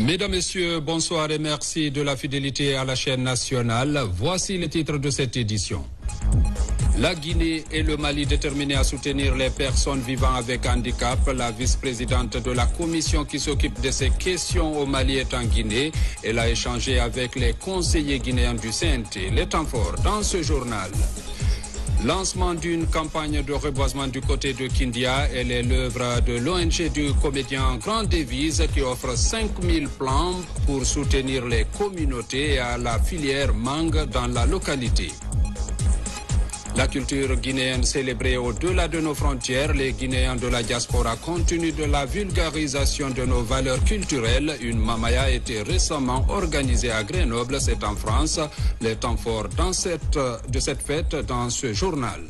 Mesdames, Messieurs, bonsoir et merci de la fidélité à la chaîne nationale. Voici les titres de cette édition. La Guinée et le Mali déterminés à soutenir les personnes vivant avec handicap. La vice-présidente de la commission qui s'occupe de ces questions au Mali est en Guinée. Elle a échangé avec les conseillers guinéens du CNT. Les temps forts dans ce journal. Lancement d'une campagne de reboisement du côté de Kindia. Elle est l'œuvre de l'ONG du comédien Grand Devise qui offre 5000 plans pour soutenir les communautés et à la filière mangue dans la localité. La culture guinéenne célébrée au-delà de nos frontières, les Guinéens de la diaspora continuent de la vulgarisation de nos valeurs culturelles. Une mamaya a été récemment organisée à Grenoble, c'est en France. Les temps forts de cette fête dans ce journal.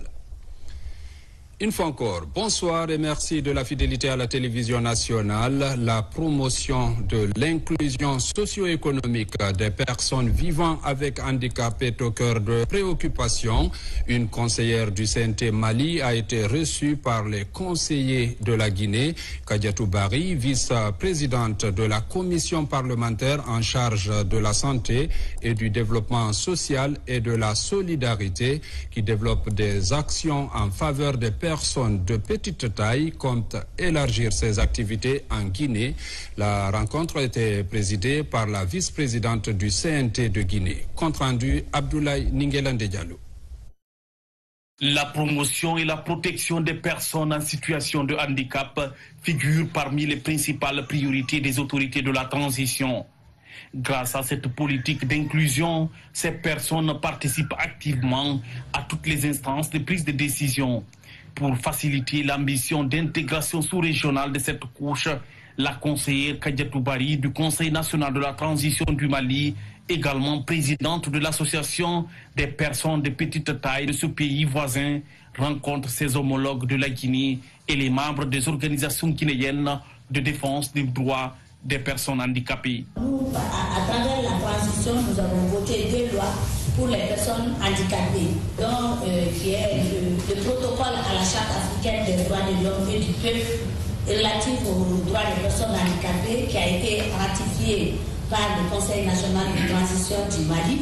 Une fois encore, bonsoir et merci de la fidélité à la télévision nationale. La promotion de l'inclusion socio-économique des personnes vivant avec handicap est au cœur de préoccupations. Une conseillère du CNT Mali a été reçue par les conseillers de la Guinée. Kadiatou Bari, vice-présidente de la commission parlementaire en charge de la santé et du développement social et de la solidarité, qui développe des actions en faveur des personnes de petite taille, compte élargir ses activités en Guinée. La rencontre a été présidée par la vice-présidente du CNT de Guinée. Compte rendu, Abdoulaye Ningelande Diallo. La promotion et la protection des personnes en situation de handicap figurent parmi les principales priorités des autorités de la transition. Grâce à cette politique d'inclusion, ces personnes participent activement à toutes les instances de prise de décision. Pour faciliter l'ambition d'intégration sous-régionale de cette couche, la conseillère Kadiatou Bari du Conseil national de la transition du Mali, également présidente de l'association des personnes de petite taille de ce pays voisin, rencontre ses homologues de la Guinée et les membres des organisations guinéennes de défense des droits des personnes handicapées. Nous, à travers la transition, nous avons voté 2 lois pour les personnes handicapées, dont qui est le protocole à la Charte africaine des droits de l'homme et du peuple relatif aux droits des personnes handicapées, qui a été ratifié par le Conseil national de transition du Mali.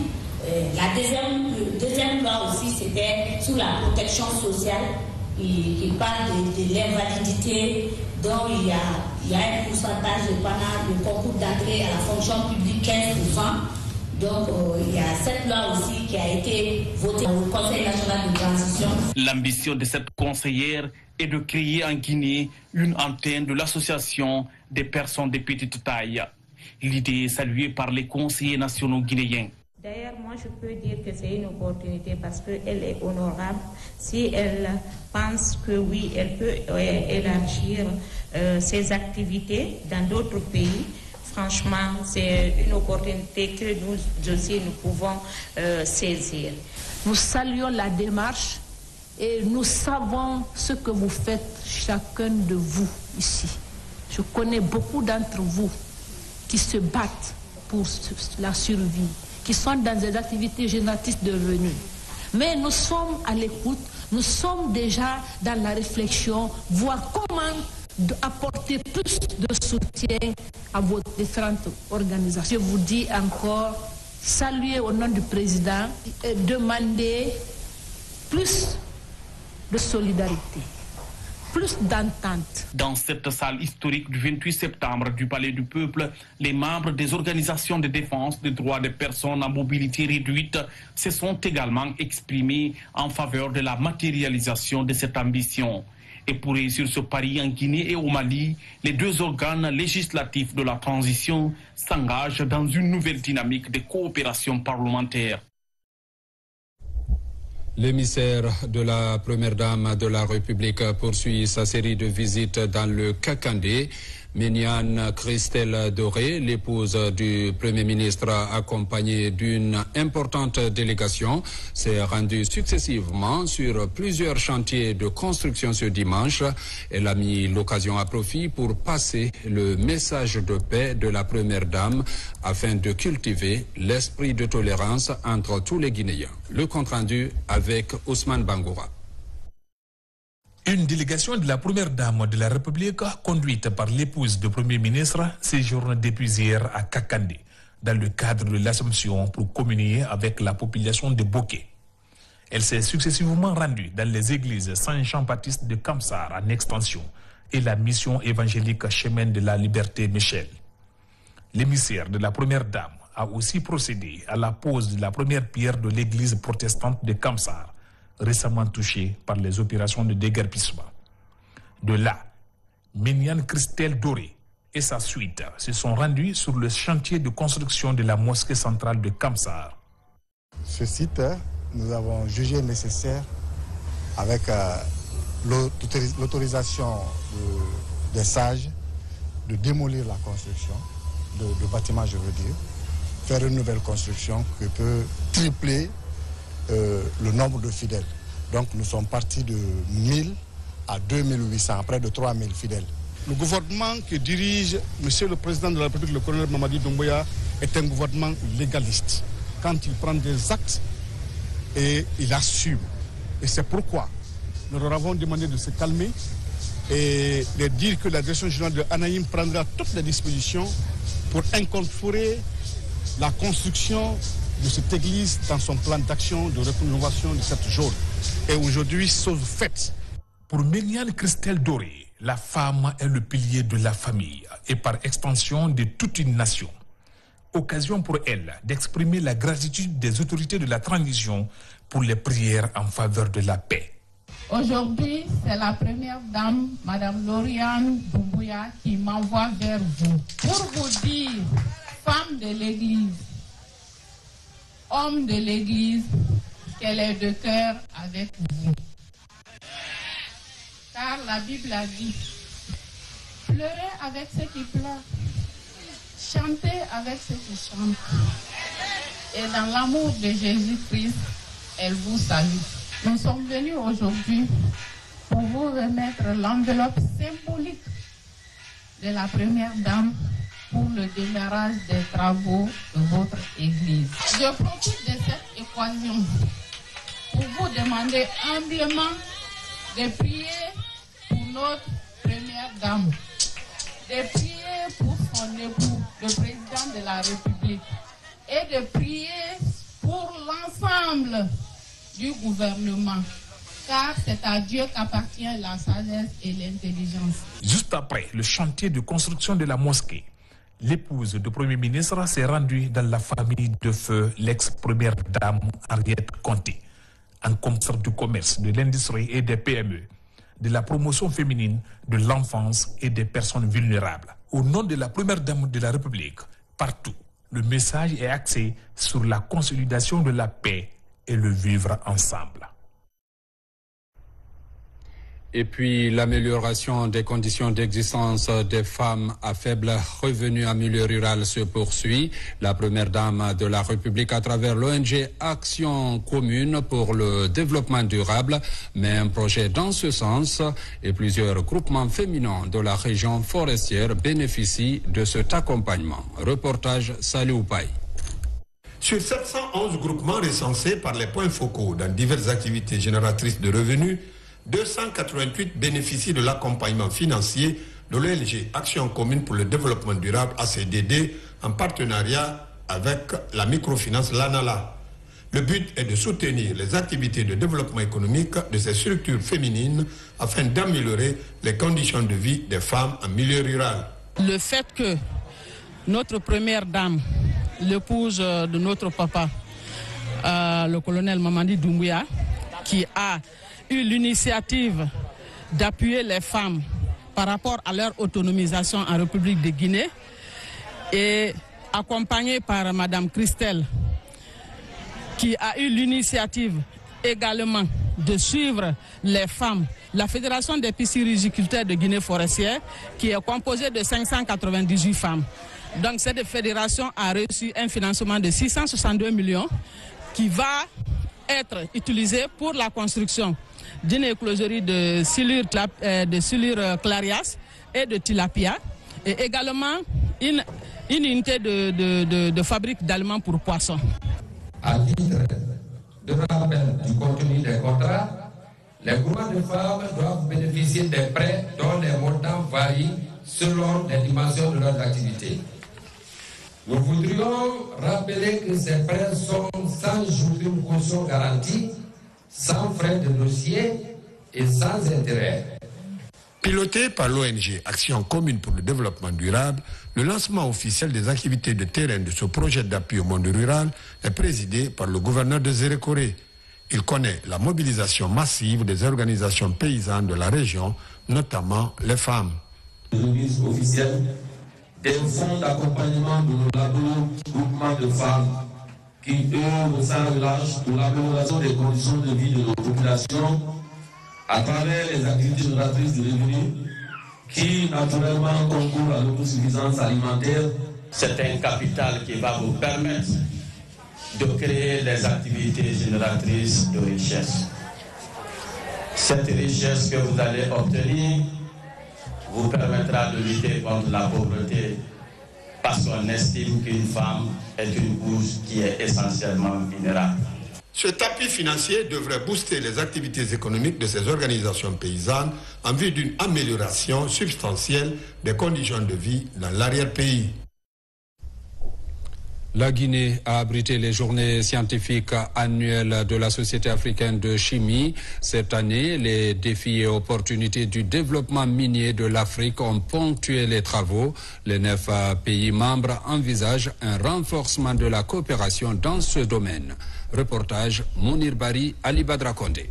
La deuxième loi aussi, c'était sur la protection sociale, qui parle de l'invalidité, dont il y a un pourcentage pendant le concours d'entrée à la fonction publique, 15%. Donc, il y a cette loi aussi qui a été votée au Conseil national de transition. L'ambition de cette conseillère est de créer en Guinée une antenne de l'association des personnes de petite taille. L'idée est saluée par les conseillers nationaux guinéens. D'ailleurs, moi, je peux dire que c'est une opportunité parce qu'elle est honorable. Si elle pense que oui, elle peut élargir ses activités dans d'autres pays, franchement, c'est une opportunité que nous aussi, nous pouvons saisir. Nous saluons la démarche et nous savons ce que vous faites, chacun de vous ici. Je connais beaucoup d'entre vous qui se battent pour la survie, qui sont dans des activités génératrices de revenus. Mais nous sommes à l'écoute, nous sommes déjà dans la réflexion, voir comment apporter plus de soutien à vos différentes organisations. Je vous dis encore, saluer au nom du président et demander plus de solidarité, plus d'entente. Dans cette salle historique du 28 septembre du Palais du Peuple, les membres des organisations de défense des droits des personnes à mobilité réduite se sont également exprimés en faveur de la matérialisation de cette ambition. Et pour réussir ce pari en Guinée et au Mali, les 2 organes législatifs de la transition s'engagent dans une nouvelle dynamique de coopération parlementaire. L'émissaire de la première dame de la République poursuit sa série de visites dans le Kakandé. Méniane Christelle Doré, l'épouse du Premier ministre accompagnée d'une importante délégation, s'est rendue successivement sur plusieurs chantiers de construction ce dimanche. Elle a mis l'occasion à profit pour passer le message de paix de la Première Dame afin de cultiver l'esprit de tolérance entre tous les Guinéens. Le compte rendu avec Ousmane Bangoura. Une délégation de la première dame de la République, conduite par l'épouse du Premier ministre, séjourne depuis hier à Kakandé, dans le cadre de l'Assomption pour communier avec la population de Boké. Elle s'est successivement rendue dans les églises Saint-Jean-Baptiste de Kamsar en extension et la mission évangélique Chemin de la Liberté Michel. L'émissaire de la première dame a aussi procédé à la pose de la première pierre de l'église protestante de Kamsar, récemment touchée par les opérations de déguerpissement. De là, Méniane Christelle Doré et sa suite se sont rendus sur le chantier de construction de la mosquée centrale de Kamsar. Ce site, nous avons jugé nécessaire, avec l'autorisation des sages, de démolir la construction de bâtiments, je veux dire, faire une nouvelle construction qui peut tripler le nombre de fidèles. Donc nous sommes partis de 1000 à 2800, près de 3000 fidèles. Le gouvernement que dirige Monsieur le Président de la République, le colonel Mamadi Doumbouya, est un gouvernement légaliste. Quand il prend des actes, et il assume. Et c'est pourquoi nous leur avons demandé de se calmer et de dire que la direction générale de Anaïm prendra toutes les dispositions pour incorporer la construction de cette église dans son plan d'action de rénovation de cette zone. Et aujourd'hui, chose faite. Pour Méniane Christelle Doré, la femme est le pilier de la famille et par extension de toute une nation. Occasion pour elle d'exprimer la gratitude des autorités de la transition pour les prières en faveur de la paix. Aujourd'hui, c'est la première dame, Madame Lauriane Doumbouya, qui m'envoie vers vous pour vous dire, femme de l'Église, homme de l'Église, qu'elle est de cœur avec vous. Car la Bible a dit, pleurez avec ceux qui pleurent, chantez avec ceux qui chantent. Et dans l'amour de Jésus-Christ, elle vous salue. Nous sommes venus aujourd'hui pour vous remettre l'enveloppe symbolique de la première dame pour le démarrage des travaux de votre église. Je profite de cette équation pour vous demander humblement de prier pour notre première dame, de prier pour son époux, le président de la République, et de prier pour l'ensemble du gouvernement, car c'est à Dieu qu'appartient la sagesse et l'intelligence. Juste après le chantier de construction de la mosquée, l'épouse du Premier ministre s'est rendue dans la famille de feu l'ex-première dame Henriette Conté, en concert du commerce, de l'industrie et des PME, de la promotion féminine, de l'enfance et des personnes vulnérables. Au nom de la première dame de la République, partout, le message est axé sur la consolidation de la paix et le vivre ensemble. Et puis l'amélioration des conditions d'existence des femmes à faible revenu en milieu rural se poursuit. La première dame de la République, à travers l'ONG Action Commune pour le développement durable, met un projet dans ce sens et plusieurs groupements féminins de la région forestière bénéficient de cet accompagnement. Reportage Salih Oupaï. Sur 711 groupements recensés par les points focaux dans diverses activités génératrices de revenus, 288 bénéficient de l'accompagnement financier de l'ONG Action Commune pour le développement durable ACDD en partenariat avec la microfinance Lanala. Le but est de soutenir les activités de développement économique de ces structures féminines afin d'améliorer les conditions de vie des femmes en milieu rural. Le fait que notre première dame, l'épouse de notre papa, le colonel Mamadi Doumbouya, qui a eu l'initiative d'appuyer les femmes par rapport à leur autonomisation en République de Guinée, et accompagnée par Madame Christelle, qui a eu l'initiative également de suivre les femmes. La Fédération des pisciculteurs de Guinée forestière, qui est composée de 598 femmes. Donc cette fédération a reçu un financement de 662 millions qui va être utilisé pour la construction d'une écloserie de silure clarias et de tilapia, et également une unité de fabrique d'aliments pour poissons. À titre de rappel du contenu des contrats, Les groupements de femmes doivent bénéficier des prêts dont les montants varient selon les dimensions de leurs activités. Nous voudrions rappeler que ces prêts sont sans jour d'une caution garantie, sans frais de dossier et sans intérêt. Piloté par l'ONG Action commune pour le développement durable, le lancement officiel des activités de terrain de ce projet d'appui au monde rural est présidé par le gouverneur de Zérékoré. Il connaît la mobilisation massive des organisations paysannes de la région, notamment les femmes. Remise officielle des fonds d'accompagnement de nos labos groupements de femmes qui œuvrent sans relâche pour l'amélioration des conditions de vie de nos populations à travers les activités génératrices de revenus qui naturellement concourent à l'autosuffisance alimentaire. C'est un capital qui va vous permettre de créer des activités génératrices de richesse. Cette richesse que vous allez obtenir vous permettra de lutter contre la pauvreté parce qu'on estime qu'une femme est une couche qui est essentiellement vulnérable. Cet appui financier devrait booster les activités économiques de ces organisations paysannes en vue d'une amélioration substantielle des conditions de vie dans l'arrière-pays. La Guinée a abrité les journées scientifiques annuelles de la Société africaine de chimie. Cette année, les défis et opportunités du développement minier de l'Afrique ont ponctué les travaux. Les 9 pays membres envisagent un renforcement de la coopération dans ce domaine. Reportage Mounir Bari, Ali Badra Kondé.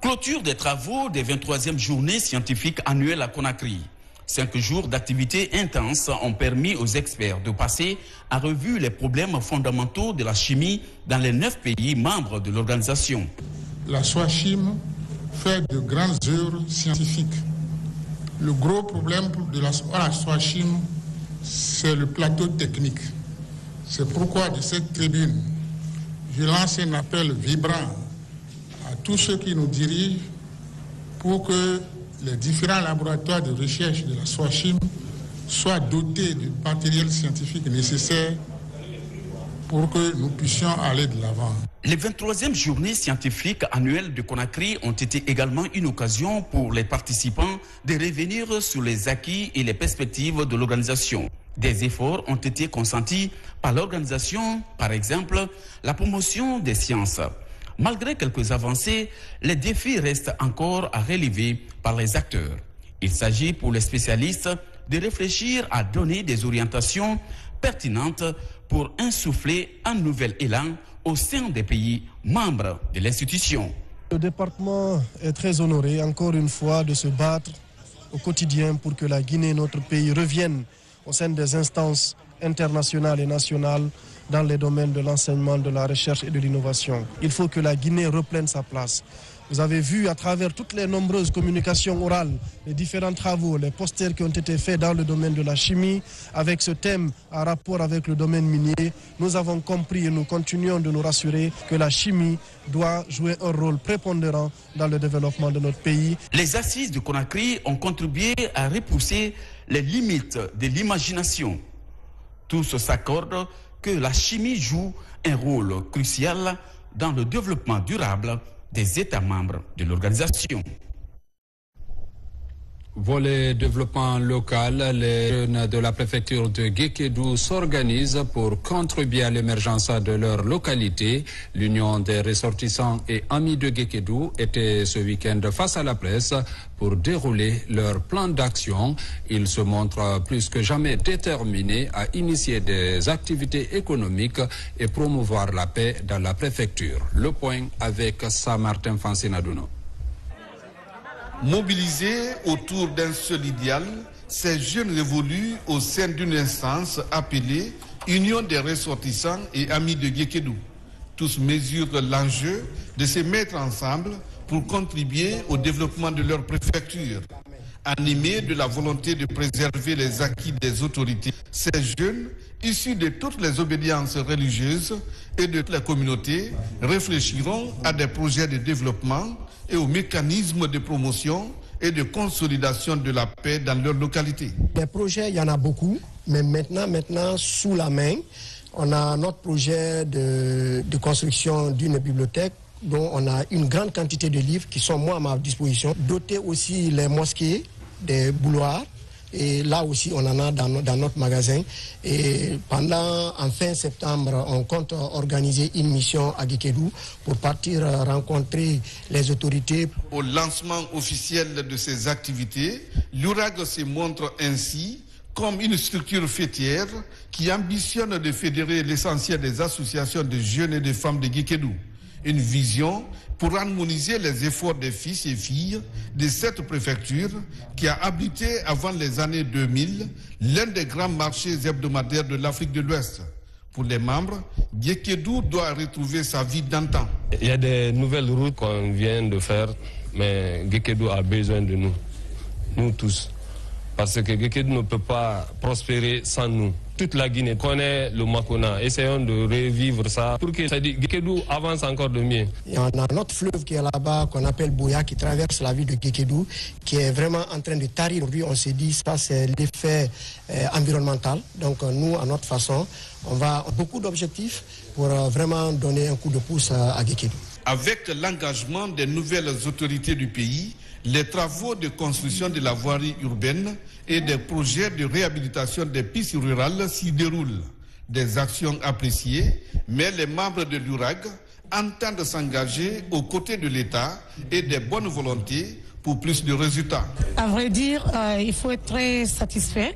Clôture des travaux des 23e journées scientifiques annuelles à Conakry. 5 jours d'activités intenses ont permis aux experts de passer en revue les problèmes fondamentaux de la chimie dans les 9 pays membres de l'organisation. La SOACHIM fait de grandes œuvres scientifiques. Le gros problème de la SOACHIM, c'est le plateau technique. C'est pourquoi de cette tribune, je lance un appel vibrant à tous ceux qui nous dirigent pour que les différents laboratoires de recherche de la SOACHIM soient dotés du matériel scientifique nécessaire pour que nous puissions aller de l'avant. Les 23e journées scientifiques annuelles de Conakry ont été également une occasion pour les participants de revenir sur les acquis et les perspectives de l'organisation. Des efforts ont été consentis par l'organisation, par exemple, la promotion des sciences. Malgré quelques avancées, les défis restent encore à relever par les acteurs. Il s'agit pour les spécialistes de réfléchir à donner des orientations pertinentes pour insuffler un nouvel élan au sein des pays membres de l'institution. Le département est très honoré, encore une fois, de se battre au quotidien pour que la Guinée, notre pays, revienne au sein des instances internationales et nationales dans les domaines de l'enseignement, de la recherche et de l'innovation. Il faut que la Guinée reprenne sa place. Vous avez vu à travers toutes les nombreuses communications orales, les différents travaux, les posters qui ont été faits dans le domaine de la chimie, avec ce thème en rapport avec le domaine minier. Nous avons compris et nous continuons de nous rassurer que la chimie doit jouer un rôle prépondérant dans le développement de notre pays. Les assises de Conakry ont contribué à repousser les limites de l'imagination. Tous s'accordent que la chimie joue un rôle crucial dans le développement durable des États membres de l'organisation. Volet développement local, les jeunes de la préfecture de Guékédou s'organisent pour contribuer à l'émergence de leur localité. L'Union des ressortissants et amis de Guékédou était ce week-end face à la presse pour dérouler leur plan d'action. Ils se montrent plus que jamais déterminés à initier des activités économiques et promouvoir la paix dans la préfecture. Le point avec Saint-Martin Fancinadouno. Mobilisés autour d'un seul idéal, ces jeunes révolus au sein d'une instance appelée Union des ressortissants et amis de Guékédou. Tous mesurent l'enjeu de se mettre ensemble pour contribuer au développement de leur préfecture. Animés de la volonté de préserver les acquis des autorités, ces jeunes, issus de toutes les obédiences religieuses et de la communauté, réfléchiront à des projets de développement et aux mécanismes de promotion et de consolidation de la paix dans leur localité. Les projets, il y en a beaucoup, mais maintenant sous la main, on a notre projet de construction d'une bibliothèque, dont on a une grande quantité de livres qui sont moi à ma disposition. Doter aussi les mosquées des bouloirs. Et là aussi, on en a dans notre magasin. Et en fin septembre, on compte organiser une mission à Guékédou pour partir rencontrer les autorités. Au lancement officiel de ces activités, l'URAG se montre ainsi comme une structure fêtière qui ambitionne de fédérer l'essentiel des associations de jeunes et de femmes de Guékédou. Une vision pour harmoniser les efforts des fils et filles de cette préfecture qui a abrité avant les années 2000 l'un des grands marchés hebdomadaires de l'Afrique de l'Ouest. Pour les membres, Guékédou doit retrouver sa vie d'antan. Il y a des nouvelles routes qu'on vient de faire, mais Guékédou a besoin de nous, nous tous. Parce que Guékédou ne peut pas prospérer sans nous. Toute la Guinée connaît le Makona. Essayons de revivre ça pour que Guékédou avance encore de mieux. Il y a un autre fleuve qui est là-bas, qu'on appelle Boya, qui traverse la ville de Guékédou, qui est vraiment en train de tarir. Aujourd'hui, on s'est dit, ça c'est l'effet environnemental. Donc nous, à notre façon, on va beaucoup d'objectifs pour vraiment donner un coup de pouce à Guékédou. Avec l'engagement des nouvelles autorités du pays, les travaux de construction de la voirie urbaine et des projets de réhabilitation des pistes rurales s'y déroulent. Des actions appréciées, mais les membres de l'URAG entendent s'engager aux côtés de l'État et des bonnes volontés pour plus de résultats. À vrai dire, il faut être très satisfait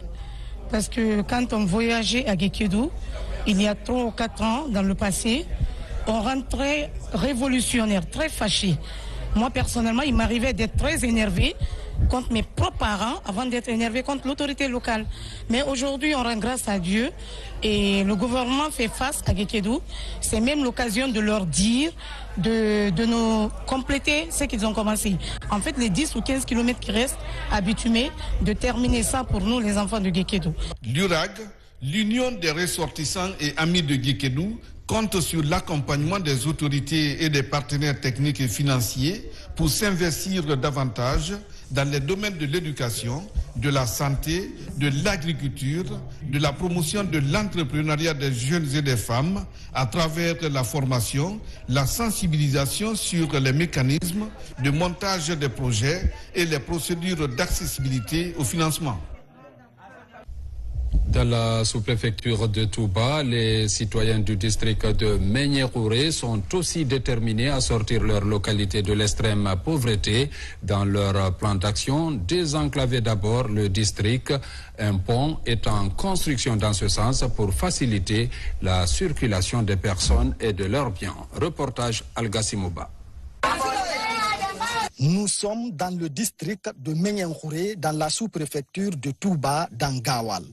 parce que quand on voyageait à Guékédou, il y a 3 ou 4 ans dans le passé, on rentrait révolutionnaire, très fâché. Moi, personnellement, il m'arrivait d'être très énervé contre mes propres parents avant d'être énervé contre l'autorité locale. Mais aujourd'hui, on rend grâce à Dieu et le gouvernement fait face à Guékédou. C'est même l'occasion de leur dire de nous compléter ce qu'ils ont commencé. En fait, les 10 ou 15 kilomètres qui restent à bitumer, de terminer ça pour nous, les enfants de Guékédou. L'URAG, l'Union des ressortissants et amis de Guékédou, compte sur l'accompagnement des autorités et des partenaires techniques et financiers pour s'investir davantage dans les domaines de l'éducation, de la santé, de l'agriculture, de la promotion de l'entrepreneuriat des jeunes et des femmes à travers la formation, la sensibilisation sur les mécanismes de montage des projets et les procédures d'accessibilité au financement. Dans la sous-préfecture de Touba, les citoyens du district de Meignerouré sont aussi déterminés à sortir leur localité de l'extrême pauvreté. Dans leur plan d'action, désenclaver d'abord le district. Un pont est en construction dans ce sens pour faciliter la circulation des personnes et de leurs biens. Reportage Al-Gassimouba. Nous sommes dans le district de Meignerouré, dans la sous-préfecture de Touba, dans Gawal.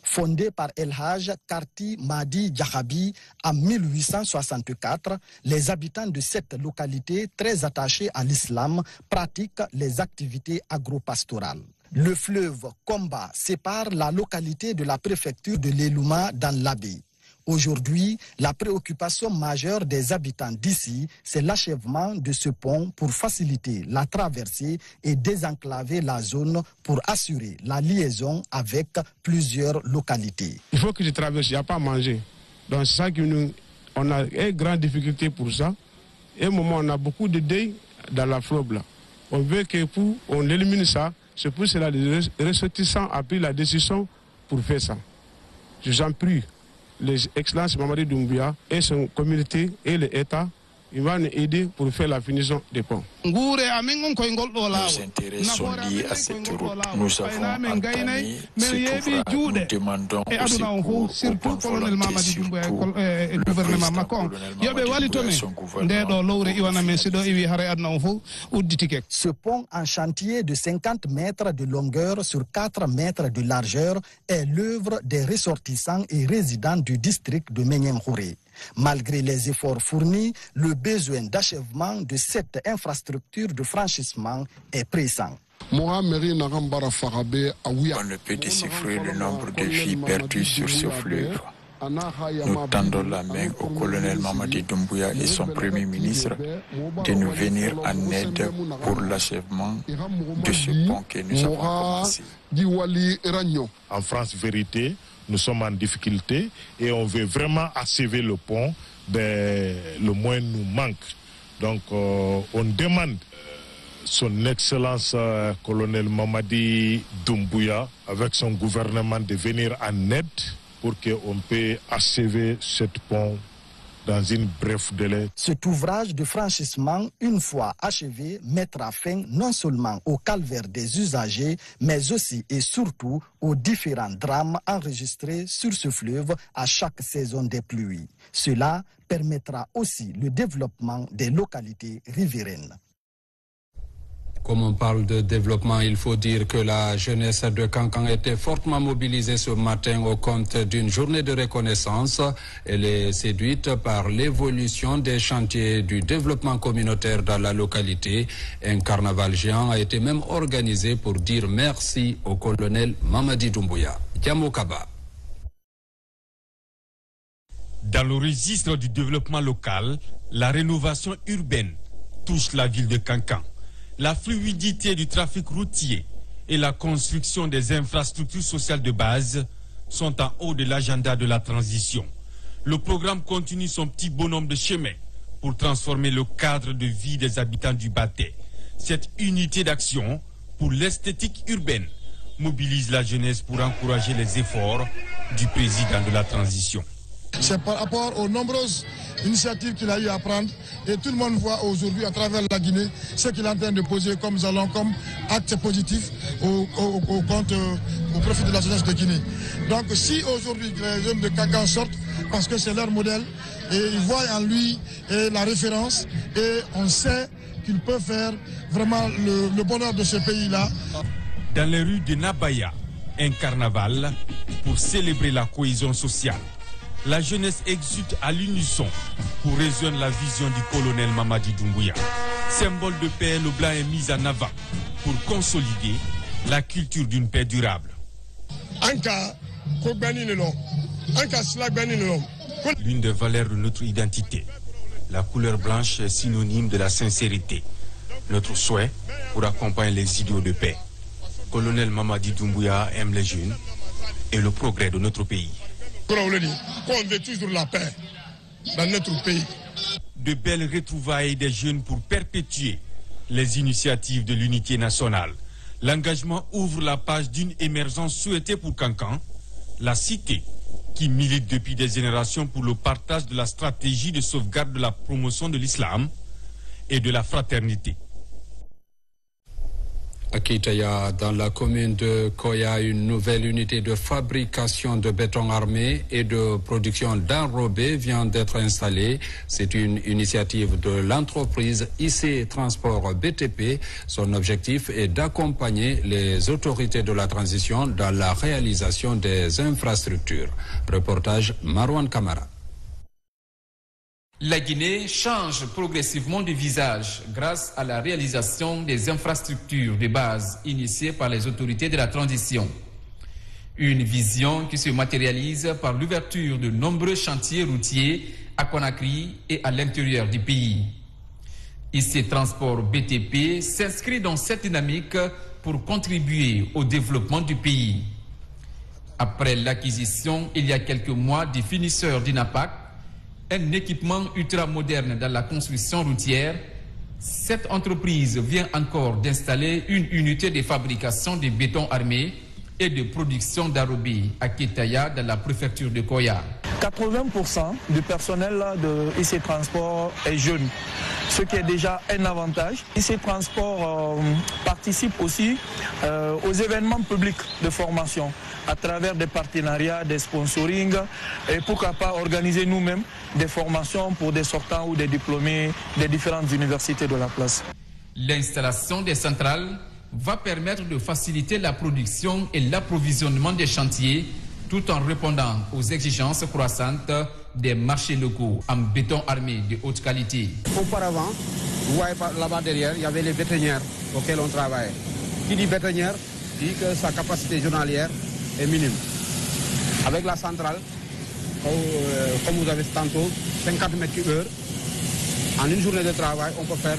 Fondé par El Haj Karti Madi Djahabi en 1864, les habitants de cette localité, très attachés à l'islam, pratiquent les activités agro-pastorales. Le fleuve Komba sépare la localité de la préfecture de l'Elouma dans l'Abbé. Aujourd'hui, la préoccupation majeure des habitants d'ici, c'est l'achèvement de ce pont pour faciliter la traversée et désenclaver la zone pour assurer la liaison avec plusieurs localités. Il faut que je traverse, il n'y a pas à manger. Donc c'est ça qu'on a une grande difficulté pour ça. Et au moment où on a beaucoup de deuil dans la flotte là. On veut que on élimine ça. C'est pour cela que les ressortissants ont pris la décision pour faire ça. Je vous en prie. Les excellences Mamadi Doumbouya et son communauté et l'État, ils vont nous aider pour faire la finition des ponts. Nos intérêts sont liés à cette route. Nous avons entamé cet ouvrage. Nous demandons au secours aux bonnes volontés, surtout le président colonel Mamadi et son gouvernement. Ce pont en chantier de 50 mètres de longueur sur 4 mètres de largeur est l'œuvre des ressortissants et résidents du district de Meignerouré. Malgré les efforts fournis, le besoin d'achèvement de cette infrastructure de franchissement est pressant. On ne peut déchiffrer le nombre de vies perdues sur ce fleuve. Nous tendons la main au colonel Mamadi Doumbouya et son premier ministre de nous venir en aide pour l'achèvement de ce pont que nous avons commencé. En France Vérité, nous sommes en difficulté et on veut vraiment achever le pont. Le moyen nous manque. Donc on demande son Excellence colonel Mamadi Doumbouya avec son gouvernement de venir en aide pour qu'on puisse achever cette pont dans une bref délai. Cet ouvrage de franchissement, une fois achevé, mettra fin non seulement au calvaire des usagers, mais aussi et surtout aux différents drames enregistrés sur ce fleuve à chaque saison des pluies. Cela permettra aussi le développement des localités riveraines. Comme on parle de développement, il faut dire que la jeunesse de Kankan était fortement mobilisée ce matin au compte d'une journée de reconnaissance. Elle est séduite par l'évolution des chantiers du développement communautaire dans la localité. Un carnaval géant a été même organisé pour dire merci au colonel Mamadi Doumbouya. Diamokaba. Dans le registre du développement local, la rénovation urbaine touche la ville de Kankan. La fluidité du trafic routier et la construction des infrastructures sociales de base sont en haut de l'agenda de la transition. Le programme continue son petit bonhomme de chemin pour transformer le cadre de vie des habitants du Baté. Cette unité d'action pour l'esthétique urbaine mobilise la jeunesse pour encourager les efforts du président de la transition. C'est par rapport aux nombreuses initiatives qu'il a eu à prendre et tout le monde voit aujourd'hui à travers la Guinée ce qu'il est en train de poser comme jalon, comme acte positif au profit de la jeunesse de Guinée. Donc si aujourd'hui les jeunes de Kankan sortent parce que c'est leur modèle et ils voient en lui la référence et on sait qu'il peut faire vraiment le bonheur de ce pays-là. Dans les rues de Nabaya, un carnaval pour célébrer la cohésion sociale. La jeunesse exulte à l'unisson pour rejoindre la vision du colonel Mamadi Doumbouya. Symbole de paix, le blanc est mis en avant pour consolider la culture d'une paix durable. L'une des valeurs de notre identité, la couleur blanche est synonyme de la sincérité. Notre souhait pour accompagner les idéaux de paix. Colonel Mamadi Doumbouya aime les jeunes et le progrès de notre pays. On veut toujours la paix dans notre pays. De belles retrouvailles des jeunes pour perpétuer les initiatives de l'unité nationale. L'engagement ouvre la page d'une émergence souhaitée pour Kankan, la cité qui milite depuis des générations pour le partage de la stratégie de sauvegarde de la promotion de l'islam et de la fraternité. À Kitaya, dans la commune de Koya, une nouvelle unité de fabrication de béton armé et de production d'enrobés vient d'être installée. C'est une initiative de l'entreprise IC Transport BTP. Son objectif est d'accompagner les autorités de la transition dans la réalisation des infrastructures. Reportage Marwan Kamara. La Guinée change progressivement de visage grâce à la réalisation des infrastructures de base initiées par les autorités de la transition. Une vision qui se matérialise par l'ouverture de nombreux chantiers routiers à Conakry et à l'intérieur du pays. IC Transport BTP s'inscrit dans cette dynamique pour contribuer au développement du pays. Après l'acquisition, il y a quelques mois, du finisseur d'INAPAC, un équipement ultra-moderne dans la construction routière, cette entreprise vient encore d'installer une unité de fabrication de béton armé et de production d'enrobés à Kitaya dans la préfecture de Koya. 80% du personnel de IC Transport est jeune, ce qui est déjà un avantage. IC Transport participe aussi aux événements publics de formation à travers des partenariats, des sponsorings et pourquoi pas organiser nous-mêmes des formations pour des sortants ou des diplômés des différentes universités de la place. L'installation des centrales va permettre de faciliter la production et l'approvisionnement des chantiers tout en répondant aux exigences croissantes des marchés locaux en béton armé de haute qualité. Auparavant, vous voyez là-bas derrière, il y avait les bétonnières auxquelles on travaillait. Qui dit bétonnière dit que sa capacité journalière est minime. Avec la centrale, comme vous avez tantôt, 50 mètres/heure, en une journée de travail, on peut faire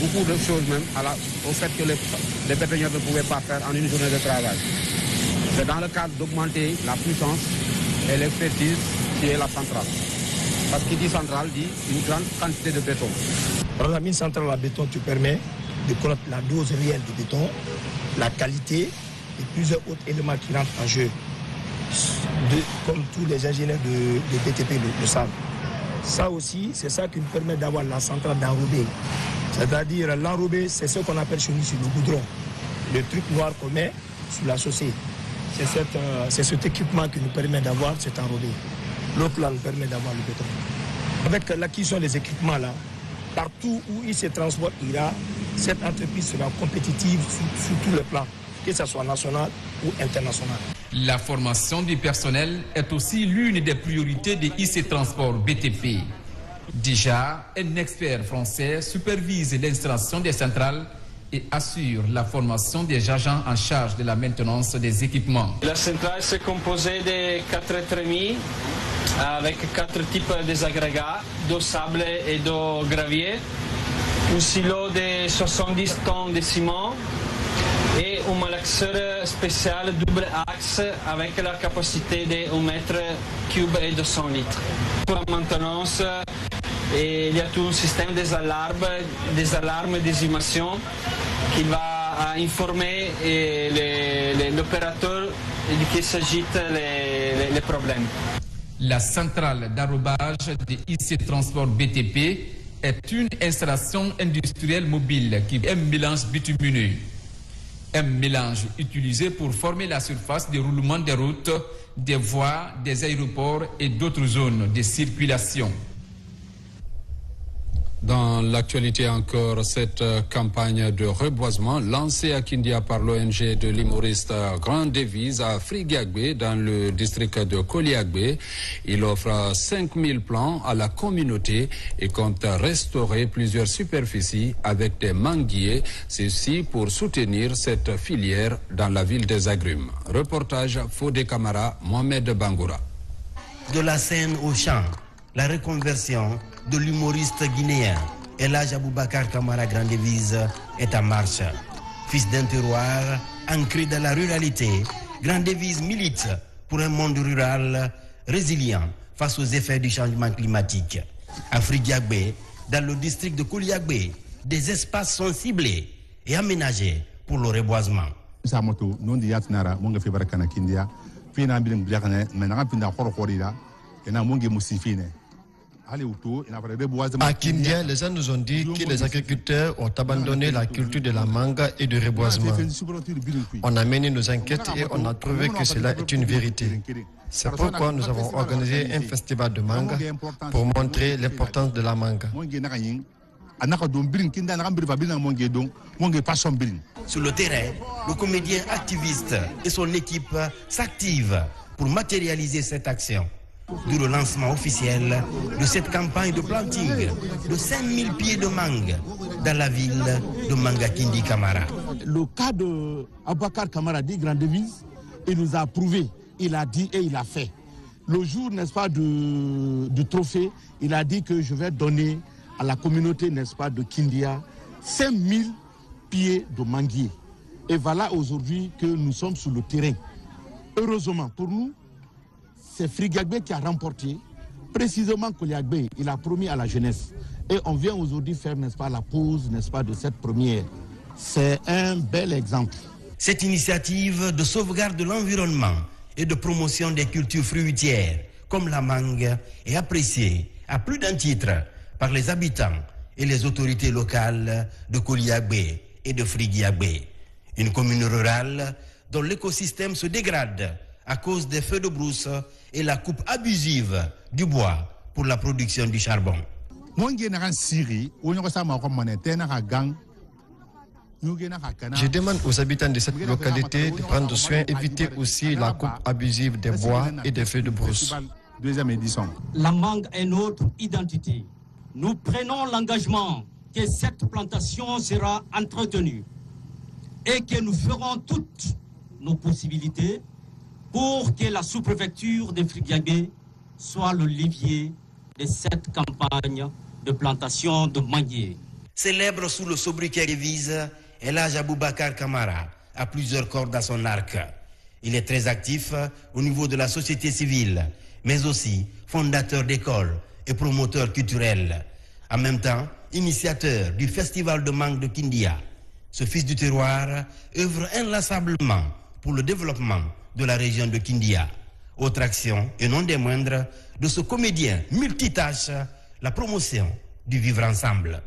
beaucoup de choses même au fait que les bétonnières ne pouvaient pas faire en une journée de travail. C'est dans le cadre d'augmenter la puissance et l'expertise qui est la centrale. Parce qu'il dit centrale, dit une grande quantité de béton. Alors la mine centrale à béton te permet de connaître la dose réelle du béton, la qualité et plusieurs autres éléments qui rentrent en jeu, comme tous les ingénieurs de BTP le savent. Ça aussi, c'est ça qui nous permet d'avoir la centrale d'enrobé. C'est-à-dire l'enrobé, c'est ce qu'on appelle chez nous sur le goudron. Le truc noir qu'on met sur la chaussée. C'est cet équipement qui nous permet d'avoir cet enrobé. L'autre là nous permet d'avoir le béton. Avec l'acquisition des équipements là, partout où il se transporte ira, cette entreprise sera compétitive sur tous les plans, que ce soit national ou international. La formation du personnel est aussi l'une des priorités de IC Transport BTP. Déjà, un expert français supervise l'installation des centrales et assure la formation des agents en charge de la maintenance des équipements. La centrale se composait de 4 trémies avec 4 types d'agrégats, d'eau sable et d'eau gravier, un silo de 70 tonnes de ciment et un malaxeur spécial double axe avec la capacité de 1 mètre cube et 200 litres. Pour la maintenance, il y a tout un système des alarmes d'exhumation qui va informer l'opérateur qu'il s'agit les problèmes. La centrale d'arrobage de IC Transport BTP est une installation industrielle mobile qui est un mélange bitumineux. Un mélange utilisé pour former la surface de roulement des routes, des voies, des aéroports et d'autres zones de circulation. Dans l'actualité encore, cette campagne de reboisement lancée à Kindia par l'ONG de l'humoriste Grand Devise à Frigagbe dans le district de Koliagbe. Il offre 5000 plants à la communauté et compte restaurer plusieurs superficies avec des manguiers, ceci pour soutenir cette filière dans la ville des agrumes. Reportage Fodé Camara, Mohamed Bangoura. De la scène au chant, la reconversion de l'humoriste guinéen El Hadj Aboubacar Camara Grand Devise est en marche. Fils d'un terroir ancré dans la ruralité, Grand Devise milite pour un monde rural résilient face aux effets du changement climatique. À Frigagbe, dans le district de Koliagbe, des espaces sont ciblés et aménagés pour le reboisement. À Kindia, les gens nous ont dit que les agriculteurs ont abandonné la culture de la mangue et du reboisement. On a mené nos enquêtes et on a trouvé que cela est une vérité. C'est pourquoi nous avons organisé un festival de mangue pour montrer l'importance de la mangue. Sur le terrain, le comédien activiste et son équipe s'activent pour matérialiser cette action. D'où le lancement officiel de cette campagne de planting de 5000 pieds de mangue dans la ville de Mangakindi Camara. Le cas de Aboubacar Camara dit Grand Devise, il nous a prouvé, il a dit et il a fait. Le jour, n'est-ce pas, du trophée, il a dit que je vais donner à la communauté, n'est-ce pas, de Kindia 5000 pieds de manguier. Et voilà aujourd'hui que nous sommes sur le terrain. Heureusement pour nous, c'est Frigagbe qui a remporté. Précisément Koliagbe, il a promis à la jeunesse. Et on vient aujourd'hui faire, n'est-ce pas, la pause, n'est-ce pas, de cette première. C'est un bel exemple. Cette initiative de sauvegarde de l'environnement et de promotion des cultures fruitières, comme la mangue, est appréciée à plus d'un titre par les habitants et les autorités locales de Koliagbe et de Frigagbe. Une commune rurale dont l'écosystème se dégrade à cause des feux de brousse et la coupe abusive du bois pour la production du charbon. Je demande aux habitants de cette localité de prendre soin, éviter aussi la coupe abusive des bois et des feux de brousse. La mangue est notre identité. Nous prenons l'engagement que cette plantation sera entretenue et que nous ferons toutes nos possibilités pour que la sous-préfecture de Frigagbe soit le levier de cette campagne de plantation de manguiers. Célèbre sous le sobriquet Devise, El Hadj Aboubacar Camara a plusieurs cordes à son arc. Il est très actif au niveau de la société civile, mais aussi fondateur d'écoles et promoteur culturel. En même temps, initiateur du Festival de Mangue de Kindia. Ce fils du terroir œuvre inlassablement pour le développement de la région de Kindia. Autre action, et non des moindres, de ce comédien multitâche, la promotion du vivre ensemble.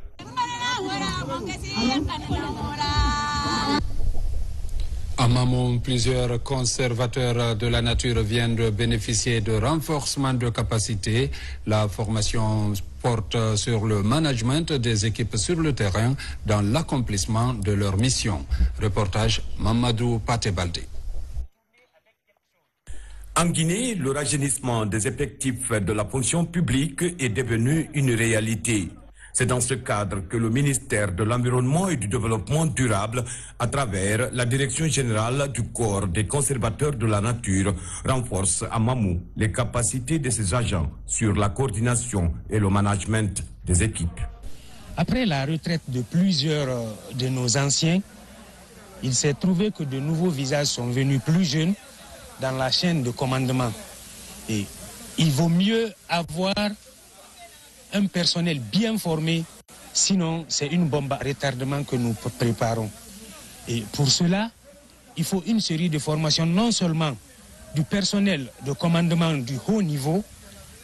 À Mamou, plusieurs conservateurs de la nature viennent de bénéficier de renforcement de capacité. La formation porte sur le management des équipes sur le terrain dans l'accomplissement de leur mission. Reportage Mamadou Patebalde. En Guinée, le rajeunissement des effectifs de la fonction publique est devenu une réalité. C'est dans ce cadre que le ministère de l'Environnement et du Développement durable, à travers la Direction générale du corps des conservateurs de la nature, renforce à Mamou les capacités de ses agents sur la coordination et le management des équipes. Après la retraite de plusieurs de nos anciens, il s'est trouvé que de nouveaux visages sont venus plus jeunes dans la chaîne de commandement. Et il vaut mieux avoir un personnel bien formé, sinon c'est une bombe à retardement que nous préparons. Et pour cela, il faut une série de formations, non seulement du personnel de commandement du haut niveau,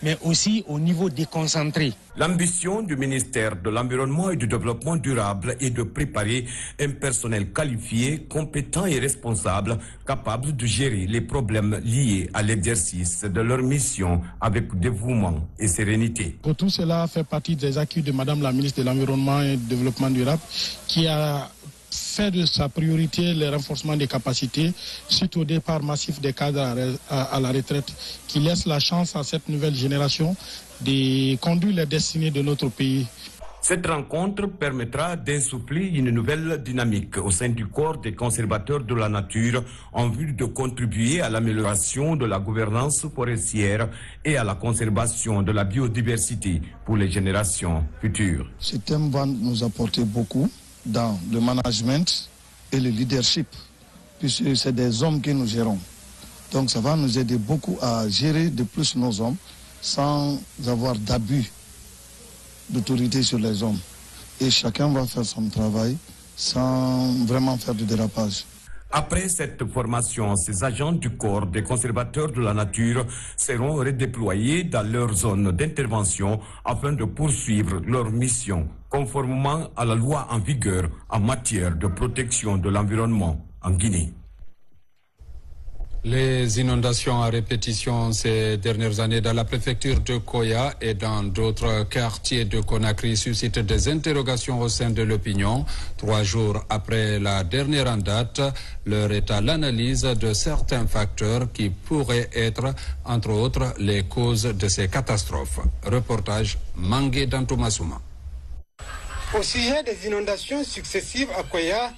mais aussi au niveau déconcentré. L'ambition du ministère de l'Environnement et du Développement durable est de préparer un personnel qualifié, compétent et responsable, capable de gérer les problèmes liés à l'exercice de leur mission avec dévouement et sérénité. Pour tout cela fait partie des acquis de Madame la ministre de l'Environnement et du Développement durable, qui a fait de sa priorité le renforcement des capacités suite au départ massif des cadres à la retraite, qui laisse la chance à cette nouvelle génération de conduire les destinées de notre pays. Cette rencontre permettra d'insuffler une nouvelle dynamique au sein du corps des conservateurs de la nature en vue de contribuer à l'amélioration de la gouvernance forestière et à la conservation de la biodiversité pour les générations futures. Ce thème va nous apporter beaucoup dans le management et le leadership, puisque c'est des hommes que nous gérons. Donc ça va nous aider beaucoup à gérer de plus nos hommes sans avoir d'abus d'autorité sur les hommes. Et chacun va faire son travail sans vraiment faire de dérapage. Après cette formation, ces agents du corps des conservateurs de la nature seront redéployés dans leur zone d'intervention afin de poursuivre leur mission, conformément à la loi en vigueur en matière de protection de l'environnement en Guinée. Les inondations à répétition ces dernières années dans la préfecture de Koya et dans d'autres quartiers de Conakry suscitent des interrogations au sein de l'opinion. 3 jours après la dernière en date, l'heure est à l'analyse de certains facteurs qui pourraient être, entre autres, les causes de ces catastrophes. Reportage Mangué Dantomassouma. Au sujet des inondations successives à Koya,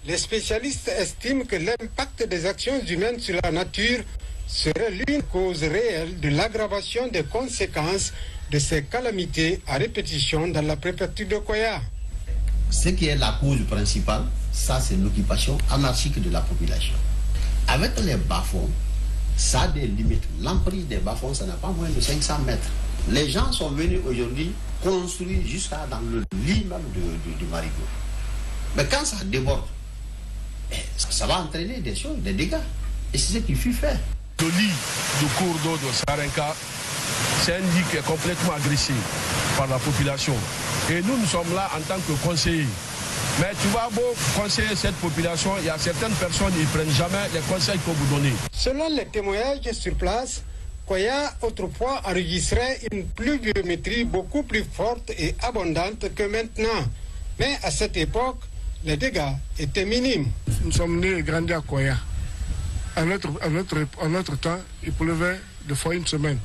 les spécialistes estiment que l'impact des actions humaines sur la nature serait l'une cause réelle de l'aggravation des conséquences de ces calamités à répétition dans la préfecture de Koya. Ce qui est la cause principale, ça c'est l'occupation anarchique de la population. Avec les bas-fonds, ça a des limites. L'emprise des bas-fonds, ça n'a pas moins de 500 mètres. Les gens sont venus aujourd'hui construire jusqu'à dans le lit même du marigot. Mais quand ça déborde, ça va entraîner des choses, des dégâts. Et c'est ce qui fut fait. Le lit du cours d'eau de Sarenka, c'est un lit qui est complètement agressé par la population. Et nous sommes là en tant que conseillers. Mais tu vas beau conseiller cette population, il y a certaines personnes qui ne prennent jamais les conseils qu'on vous donne. Selon les témoignages sur place, Koya autrefois enregistrait une pluviométrie beaucoup plus forte et abondante que maintenant. Mais à cette époque, les dégâts étaient minimes. Nous sommes nés et grandis à Koya. À notre temps, il pleuvait 2 fois une semaine.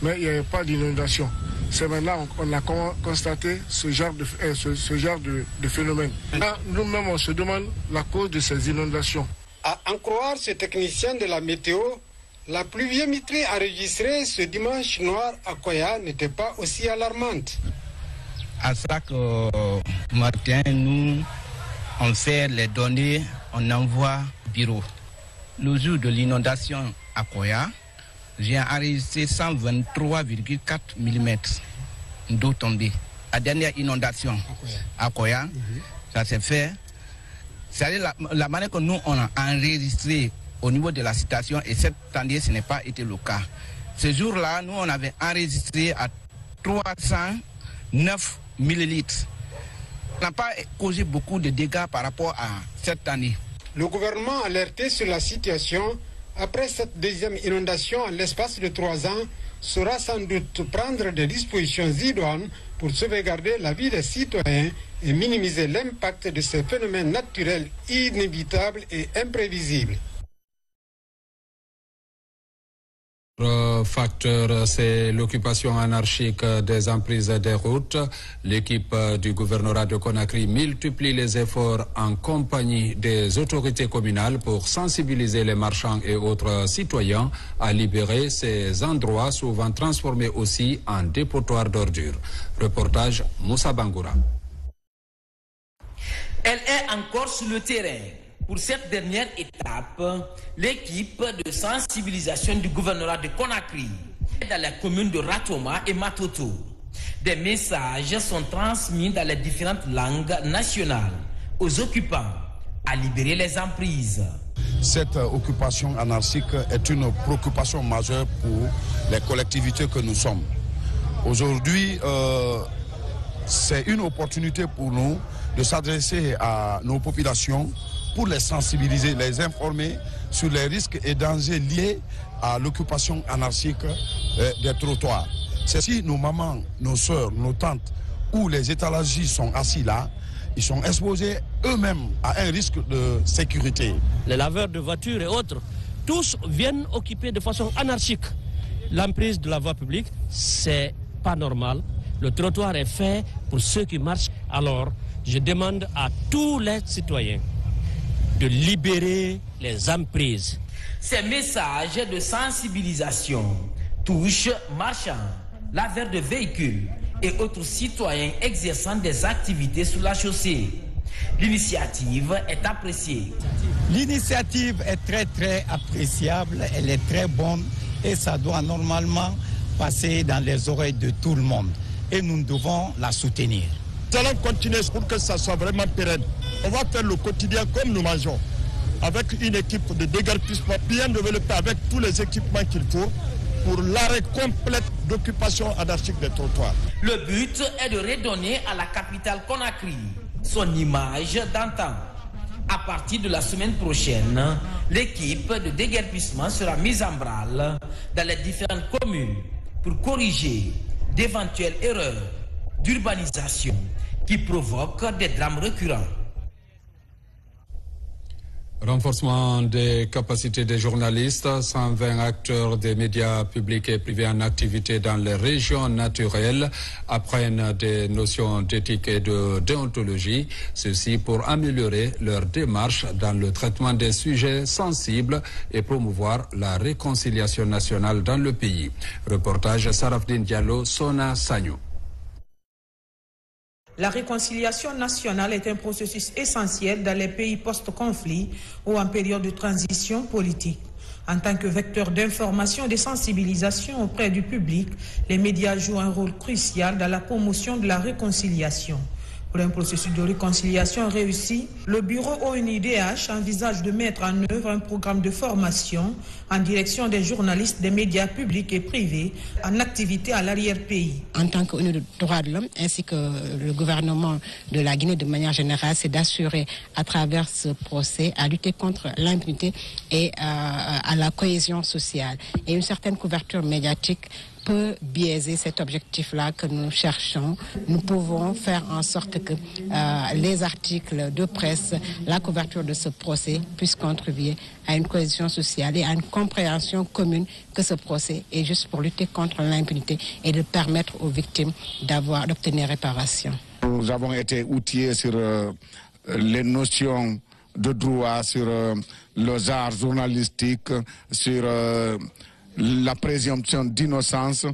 Mais il n'y avait pas d'inondation. C'est maintenant qu'on a constaté ce genre de phénomène. Là, nous-mêmes, on se demande la cause de ces inondations. À en croire ce technicien de la météo, la pluviométrie enregistrée ce dimanche noir à Koya n'était pas aussi alarmante. À chaque matin, nous, on fait les données, on envoie au bureau. Le jour de l'inondation à Koya, j'ai enregistré 123,4 mm. d'eau tombée. La dernière inondation à Koya, ça s'est fait. C'est la manière que nous on a enregistré au niveau de la situation, et cette année ce n'est pas été le cas. Ce jour-là, nous on avait enregistré à 309 millilitres. Ça n'a pas causé beaucoup de dégâts par rapport à cette année. Le gouvernement alerté sur la situation après cette deuxième inondation en l'espace de 3 ans saura sans doute prendre des dispositions idoines pour sauvegarder la vie des citoyens et minimiser l'impact de ces phénomènes naturels inévitables et imprévisibles. Le facteur, c'est l'occupation anarchique des emprises des routes. L'équipe du gouvernorat de Conakry multiplie les efforts en compagnie des autorités communales pour sensibiliser les marchands et autres citoyens à libérer ces endroits souvent transformés aussi en dépotoirs d'ordures. Reportage Moussa Bangoura. Elle est encore sur le terrain. Pour cette dernière étape, l'équipe de sensibilisation du gouvernorat de Conakry est dans la commune de Ratoma et Matoto. Des messages sont transmis dans les différentes langues nationales aux occupants à libérer les emprises. Cette occupation anarchique est une préoccupation majeure pour les collectivités que nous sommes. Aujourd'hui, c'est une opportunité pour nous de s'adresser à nos populations pour les sensibiliser, les informer sur les risques et dangers liés à l'occupation anarchique des trottoirs. C'est si nos mamans, nos soeurs, nos tantes ou les étalagistes sont assis là, ils sont exposés eux-mêmes à un risque de sécurité. Les laveurs de voitures et autres, tous viennent occuper de façon anarchique l'emprise de la voie publique. C'est pas normal. Le trottoir est fait pour ceux qui marchent. Alors, je demande à tous les citoyens de libérer les emprises. Ces messages de sensibilisation touchent marchands, laveurs de véhicules et autres citoyens exerçant des activités sur la chaussée. L'initiative est appréciée. L'initiative est très appréciable, elle est très bonne et ça doit normalement passer dans les oreilles de tout le monde. Et nous devons la soutenir. Nous allons continuer pour que ça soit vraiment pérenne. On va faire le quotidien comme nous mangeons, avec une équipe de déguerpissement bien développée, avec tous les équipements qu'il faut pour l'arrêt complet d'occupation anarchique des trottoirs. Le but est de redonner à la capitale Conakry son image d'antan. À partir de la semaine prochaine, l'équipe de déguerpissement sera mise en branle dans les différentes communes pour corriger d'éventuelles erreurs d'urbanisation qui provoquent des drames récurrents. Renforcement des capacités des journalistes, 120 acteurs des médias publics et privés en activité dans les régions naturelles apprennent des notions d'éthique et de déontologie, ceci pour améliorer leur démarche dans le traitement des sujets sensibles et promouvoir la réconciliation nationale dans le pays. Reportage Sarafdine Diallo, Sona Sagno. La réconciliation nationale est un processus essentiel dans les pays post-conflit ou en période de transition politique. En tant que vecteur d'information et de sensibilisation auprès du public, les médias jouent un rôle crucial dans la promotion de la réconciliation. Pour un processus de réconciliation réussi, le bureau ONUDH envisage de mettre en œuvre un programme de formation en direction des journalistes des médias publics et privés en activité à l'arrière-pays. En tant qu'ONU des droits de l'homme ainsi que le gouvernement de la Guinée de manière générale, c'est d'assurer à travers ce procès à lutter contre l'impunité et à la cohésion sociale. Et une certaine couverture médiatique peut biaiser cet objectif-là que nous cherchons. Nous pouvons faire en sorte que les articles de presse, la couverture de ce procès puissent contribuer à une cohésion sociale et à une compréhension commune que ce procès est juste pour lutter contre l'impunité et de permettre aux victimes d'obtenir réparation. Nous avons été outillés sur les notions de droit, sur les arts journalistiques, sur la présomption d'innocence,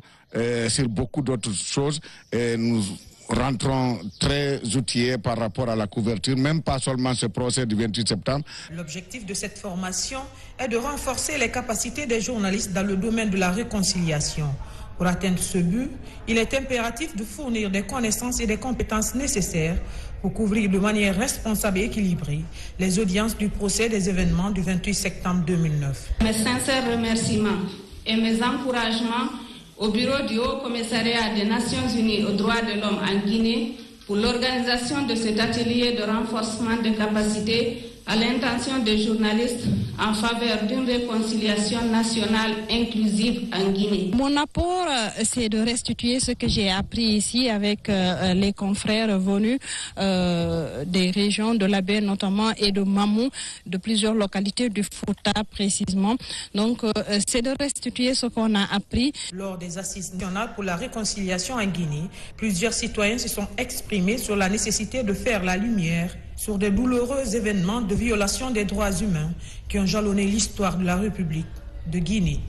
sur beaucoup d'autres choses. Et nous rentrons très outillés par rapport à la couverture, même pas seulement ce procès du 28 septembre. L'objectif de cette formation est de renforcer les capacités des journalistes dans le domaine de la réconciliation. Pour atteindre ce but, il est impératif de fournir des connaissances et des compétences nécessaires pour couvrir de manière responsable et équilibrée les audiences du procès des événements du 28 septembre 2009. Mes sincères remerciements et mes encouragements au bureau du Haut Commissariat des Nations Unies aux droits de l'homme en Guinée pour l'organisation de cet atelier de renforcement de capacités à l'intention des journalistes en faveur d'une réconciliation nationale inclusive en Guinée. Mon apport, c'est de restituer ce que j'ai appris ici avec les confrères venus des régions de la baie notamment et de Mamou, de plusieurs localités du Fouta précisément. Donc, c'est de restituer ce qu'on a appris. Lors des assises nationales pour la réconciliation en Guinée, plusieurs citoyens se sont exprimés sur la nécessité de faire la lumière sur des douloureux événements de violation des droits humains qui ont jalonné l'histoire de la République de Guinée.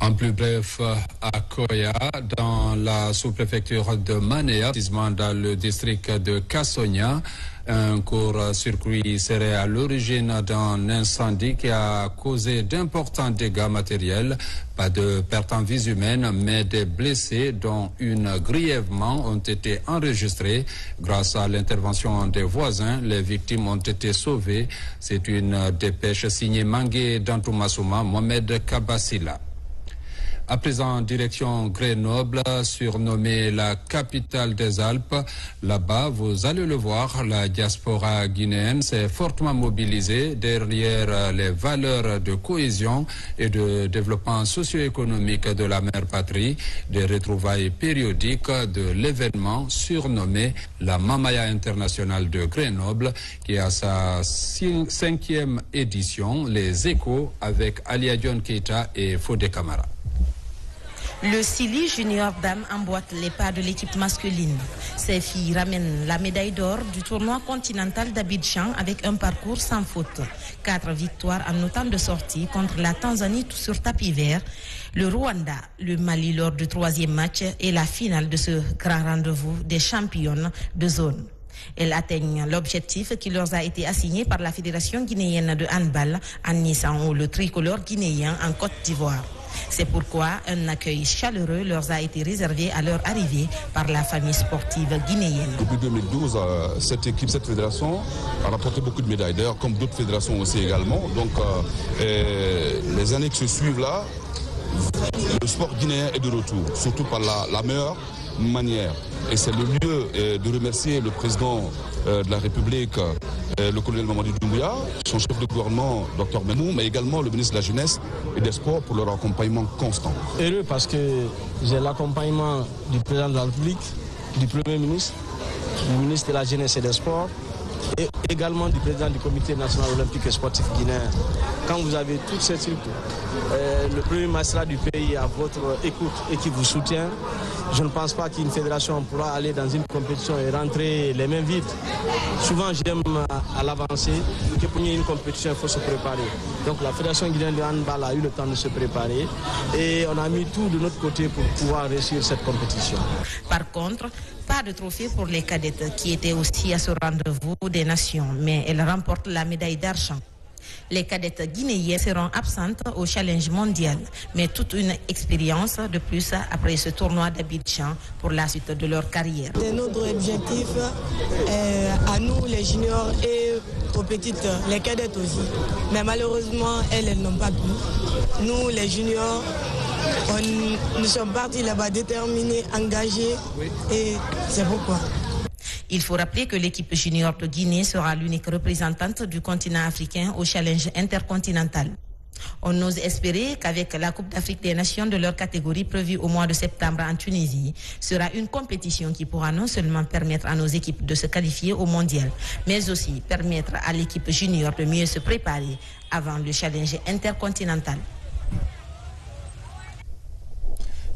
En plus bref, à Koya, dans la sous-préfecture de Manéa, dans le district de Kassonia, un court-circuit serait à l'origine d'un incendie qui a causé d'importants dégâts matériels. Pas de pertes en vies humaines, mais des blessés, dont une grièvement, ont été enregistrés. Grâce à l'intervention des voisins, les victimes ont été sauvées. C'est une dépêche signée Mangué Dantoumassouma, Mohamed Kabassila. À présent, direction Grenoble, surnommée la capitale des Alpes. Là-bas, vous allez le voir, la diaspora guinéenne s'est fortement mobilisée derrière les valeurs de cohésion et de développement socio-économique de la mère patrie. Des retrouvailles périodiques de l'événement surnommé la Mamaya internationale de Grenoble, qui a sa 5e édition, les échos avec Alia Dion Keita et Fodé Camara. Le Sili Junior Dame emboîte les pas de l'équipe masculine. Ces filles ramènent la médaille d'or du tournoi continental d'Abidjan avec un parcours sans faute. 4 victoires en autant de sorties contre la Tanzanie sur tapis vert, le Rwanda, le Mali lors du 3e match et la finale de ce grand rendez-vous des championnes de zone. Elles atteignent l'objectif qui leur a été assigné par la Fédération guinéenne de handball en hissant le tricolore guinéen en Côte d'Ivoire. C'est pourquoi un accueil chaleureux leur a été réservé à leur arrivée par la famille sportive guinéenne. Depuis 2012, cette fédération a rapporté beaucoup de médailles, d'ailleurs comme d'autres fédérations aussi également. Donc les années qui se suivent là, le sport guinéen est de retour, surtout par la meilleure manière. Et c'est le lieu de remercier le président de la République, le colonel Mamadou Doumbouya, son chef de gouvernement, Dr Memou, mais également le ministre de la Jeunesse et des Sports pour leur accompagnement constant. Heureux parce que j'ai l'accompagnement du président de la République, du Premier ministre, du ministre de la Jeunesse et des Sports, et également du président du Comité national olympique et sportif guinéen. Quand vous avez toutes ces trucs, le premier magistrat du pays à votre écoute et qui vous soutient, je ne pense pas qu'une fédération pourra aller dans une compétition et rentrer les mains vides. Souvent, j'aime à l'avancée que pour une compétition, il faut se préparer. Donc la Fédération guinéenne de handball a eu le temps de se préparer et on a mis tout de notre côté pour pouvoir réussir cette compétition. Par contre, pas de trophée pour les cadettes qui étaient aussi à ce rendez-vous des nations, mais elles remportent la médaille d'argent. Les cadettes guinéennes seront absentes au challenge mondial, mais toute une expérience de plus après ce tournoi d'Abidjan pour la suite de leur carrière. C'est notre objectif à nous les juniors et aux petites, les cadettes aussi. Mais malheureusement, elles n'ont pas pu. Nous les juniors, nous sommes partis là-bas déterminés, engagés et c'est pourquoi. Il faut rappeler que l'équipe junior de Guinée sera l'unique représentante du continent africain au challenge intercontinental. On ose espérer qu'avec la Coupe d'Afrique des Nations de leur catégorie prévue au mois de septembre en Tunisie, sera une compétition qui pourra non seulement permettre à nos équipes de se qualifier au mondial, mais aussi permettre à l'équipe junior de mieux se préparer avant le challenge intercontinental.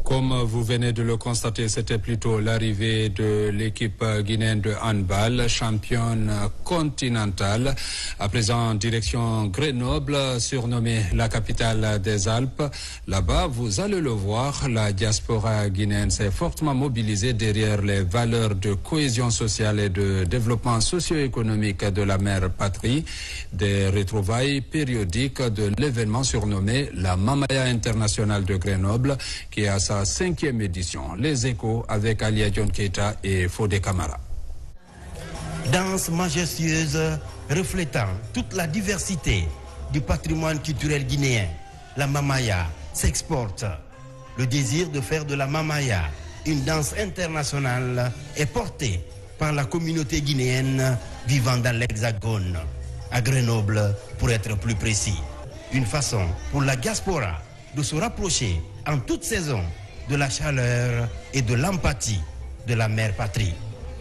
Comme vous venez de le constater, c'était plutôt l'arrivée de l'équipe guinéenne de handball, championne continentale. À présent, direction Grenoble, surnommée la capitale des Alpes. Là-bas, vous allez le voir, la diaspora guinéenne s'est fortement mobilisée derrière les valeurs de cohésion sociale et de développement socio-économique de la mère patrie. Des retrouvailles périodiques de l'événement surnommé la Mamaya internationale de Grenoble, qui est à sa 5e édition. Les échos avec Alia John Keita et Fodé Camara. Danse majestueuse reflétant toute la diversité du patrimoine culturel guinéen, la Mamaya s'exporte. Le désir de faire de la Mamaya une danse internationale est porté par la communauté guinéenne vivant dans l'Hexagone, à Grenoble pour être plus précis. Une façon pour la diaspora de se rapprocher en toute saison de la chaleur et de l'empathie de la mère patrie.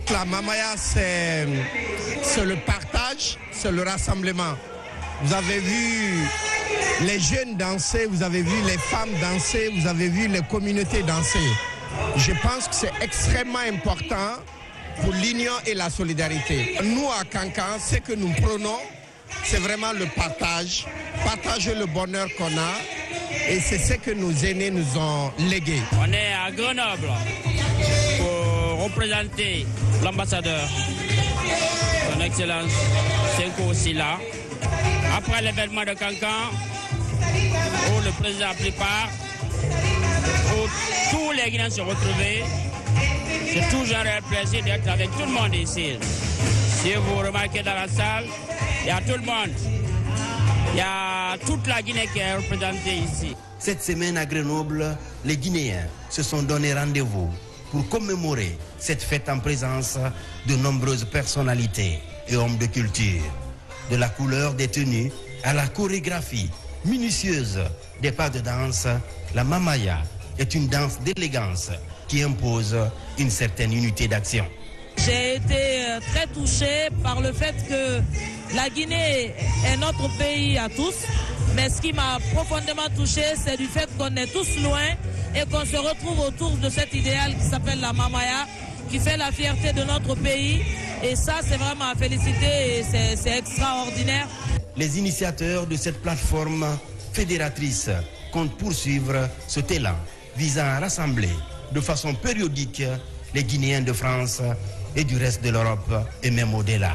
La Mamaya, c'est le partage, c'est le rassemblement. Vous avez vu les jeunes danser, vous avez vu les femmes danser, vous avez vu les communautés danser. Je pense que c'est extrêmement important pour l'union et la solidarité. Nous, à Kankan, ce que nous prenons, c'est vraiment le partage, partager le bonheur qu'on a. Et c'est ce que nos aînés nous ont légué. On est à Grenoble pour représenter l'ambassadeur, son Excellence Senko Sila. Après l'événement de Kankan, où le président a pris part, où tous les Guinéens se retrouvaient, c'est toujours un plaisir d'être avec tout le monde ici. Si vous remarquez dans la salle, il y a tout le monde. Il y a toute la Guinée qui est représentée ici. Cette semaine à Grenoble, les Guinéens se sont donné rendez-vous pour commémorer cette fête en présence de nombreuses personnalités et hommes de culture. De la couleur des tenues à la chorégraphie minutieuse des pas de danse, la Mamaya est une danse d'élégance qui impose une certaine unité d'action. J'ai été très touchée par le fait que la Guinée est notre pays à tous. Mais ce qui m'a profondément touchée, c'est du fait qu'on est tous loin et qu'on se retrouve autour de cet idéal qui s'appelle la Mamaya, qui fait la fierté de notre pays. Et ça, c'est vraiment à féliciter et c'est extraordinaire. Les initiateurs de cette plateforme fédératrice comptent poursuivre cet élan visant à rassembler de façon périodique les Guinéens de France et du reste de l'Europe et même au-delà.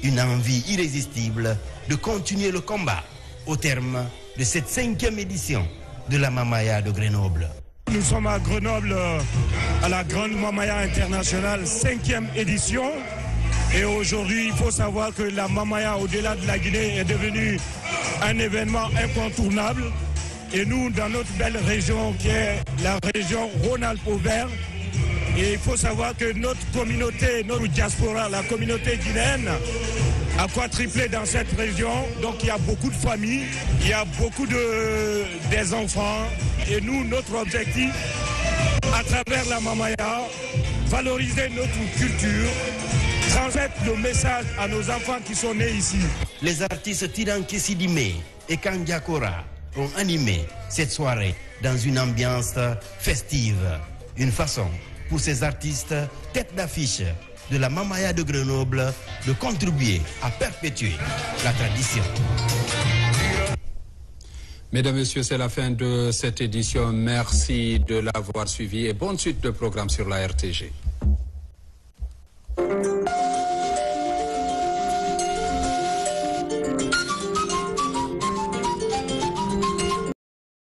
Une envie irrésistible de continuer le combat au terme de cette 5e édition de la Mamaya de Grenoble. Nous sommes à Grenoble à la Grande Mamaya Internationale 5e édition. Et aujourd'hui, il faut savoir que la Mamaya au-delà de la Guinée est devenue un événement incontournable. Et nous, dans notre belle région qui est la région Rhône-Alpes-Auvergne, et il faut savoir que notre communauté, notre diaspora, la communauté guinéenne, a quadruplé dans cette région. Donc il y a beaucoup de familles, il y a beaucoup des enfants. Et nous, notre objectif, à travers la Mamaya, valoriser notre culture, transmettre le message à nos enfants qui sont nés ici. Les artistes Tiranké Sidimé et Kandiakora ont animé cette soirée dans une ambiance festive. Une façon pour ces artistes, tête d'affiche de la Mamaya de Grenoble, de contribuer à perpétuer la tradition. Mesdames, Messieurs, c'est la fin de cette édition. Merci de l'avoir suivi et bonne suite de programme sur la RTG.